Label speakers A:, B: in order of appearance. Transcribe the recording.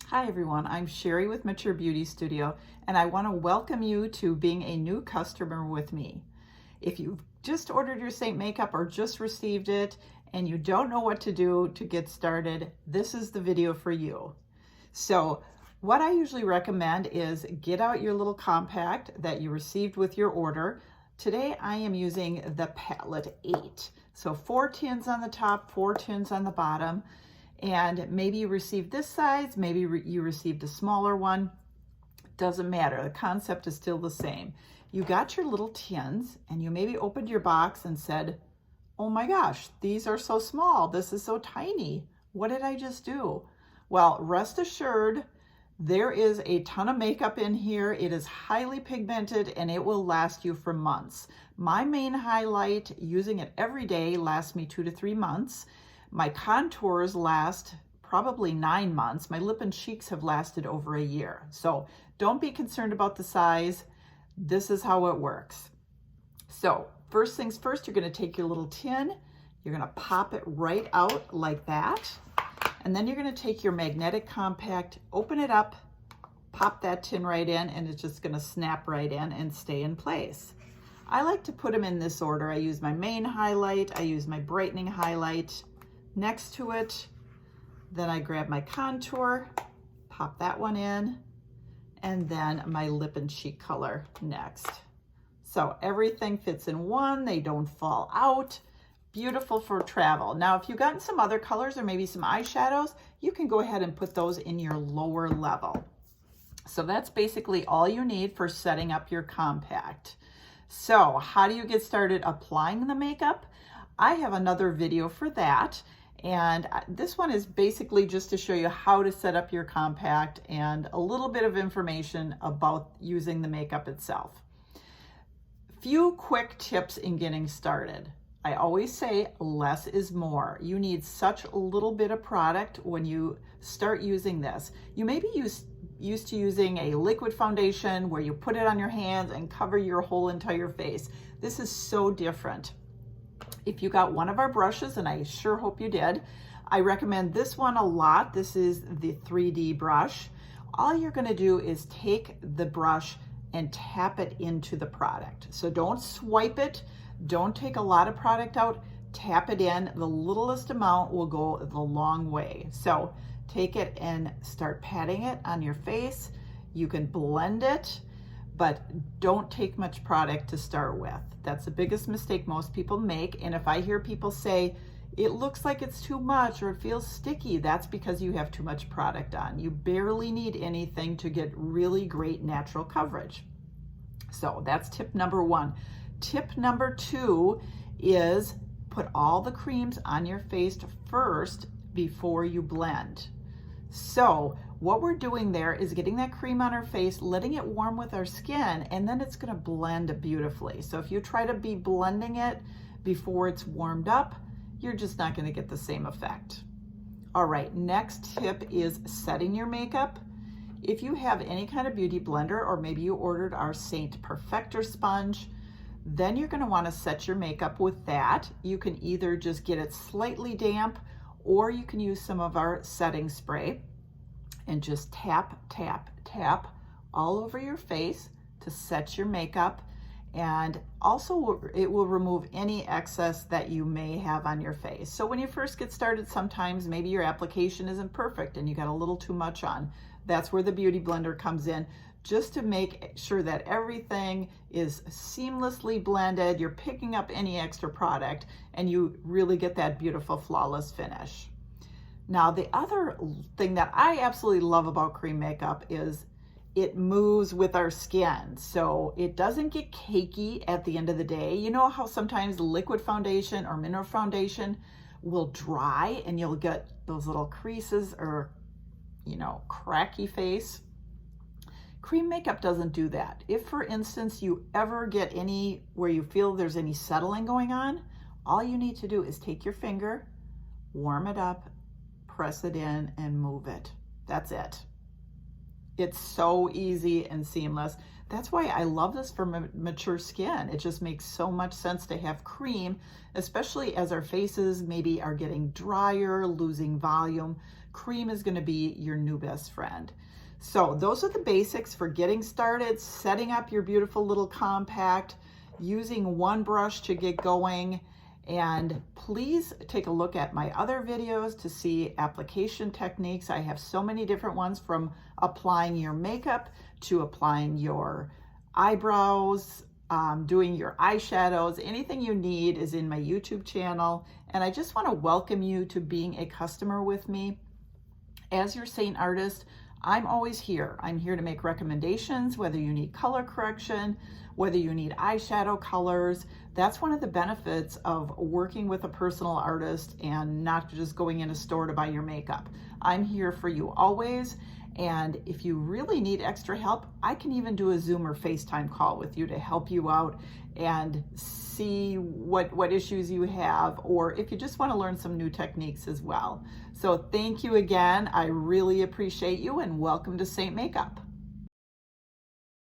A: Hi everyone, I'm Sherry with Mature Beauty Studio, and I want to welcome you to being a new customer with me. If you've just ordered your Seint makeup or just received it and you don't know what to do to get started, this is the video for you. So what I usually recommend is get out your little compact that you received with your order. Today I am using the palette 8. So 4 tins on the top, 4 tins on the bottom. And maybe you received this size, maybe you received a smaller one. Doesn't matter, the concept is still the same. You got your little tins and you maybe opened your box and said, oh my gosh, these are so small, this is so tiny. What did I just do? Well, rest assured, there is a ton of makeup in here. It is highly pigmented and it will last you for months. My main highlight, using it every day, lasts me 2 to 3 months. My contours last probably 9 months. My lip and cheeks have lasted over a year. So don't be concerned about the size. This is how it works. So first things first, you're going to take your little tin, you're going to pop it right out like that. And then you're going to take your magnetic compact, open it up, pop that tin right in, and it's just going to snap right in and stay in place. I like to put them in this order. I use my main highlight, I use my brightening highlight next to it. Then I grab my contour, pop that one in, and then my lip and cheek color next. So everything fits in one, they don't fall out. Beautiful for travel. Now, if you've gotten some other colors or maybe some eyeshadows, you can go ahead and put those in your lower level. So that's basically all you need for setting up your compact. So how do you get started applying the makeup? I have another video for that. And this one is basically just to show you how to set up your compact and a little bit of information about using the makeup itself. Few quick tips in getting started. I always say less is more. You need such a little bit of product when you start using this. You may be used to using a liquid foundation where you put it on your hands and cover your whole entire face. This is so different. If you got one of our brushes, and I sure hope you did, I recommend this one a lot. This is the 3D brush. All you're going to do is take the brush and tap it into the product. So don't swipe it. Don't take a lot of product out, tap it in. The littlest amount will go the long way. So take it and start patting it on your face. You can blend it, but don't take much product to start with. That's the biggest mistake most people make. And if I hear people say, it looks like it's too much or it feels sticky, that's because you have too much product on. You barely need anything to get really great natural coverage. So that's tip number 1. Tip number 2 is put all the creams on your face first before you blend. So what we're doing there is getting that cream on our face, letting it warm with our skin, and then it's going to blend beautifully. So if you try to be blending it before it's warmed up, you're just not going to get the same effect. All right, next tip is setting your makeup. If you have any kind of beauty blender, or maybe you ordered our Seint Perfector sponge, then you're going to want to set your makeup with that. You can either just get it slightly damp, or you can use some of our setting spray and just tap, tap, tap all over your face to set your makeup. And also it will remove any excess that you may have on your face. So when you first get started, sometimes maybe your application isn't perfect and you got a little too much on. That's where the Beauty Blender comes in, just to make sure that everything is seamlessly blended, you're picking up any extra product, and you really get that beautiful, flawless finish. Now, the other thing that I absolutely love about cream makeup is it moves with our skin. So it doesn't get cakey at the end of the day. You know how sometimes liquid foundation or mineral foundation will dry and you'll get those little creases or, cracky face? Cream makeup doesn't do that. If, for instance, you ever get any where you feel there's any settling going on, all you need to do is take your finger, warm it up, press it in, and move it. That's it. It's so easy and seamless. That's why I love this for mature skin. It just makes so much sense to have cream, especially as our faces maybe are getting drier, losing volume. cream is going to be your new best friend. So those are the basics for getting started, setting up your beautiful little compact, using one brush to get going. And please take a look at my other videos to see application techniques. I have so many different ones, from applying your makeup to applying your eyebrows, doing your eyeshadows. Anything you need is in my YouTube channel. And I just want to welcome you to being a customer with me. As your Seint artist, I'm always here. I'm here to make recommendations, whether you need color correction, whether you need eyeshadow colors. That's one of the benefits of working with a personal artist and not just going in a store to buy your makeup. I'm here for you always. And if you really need extra help, I can even do a Zoom or FaceTime call with you to help you out and see what issues you have, or if you just want to learn some new techniques as well. So thank you again. I really appreciate you, and welcome to Seint Makeup.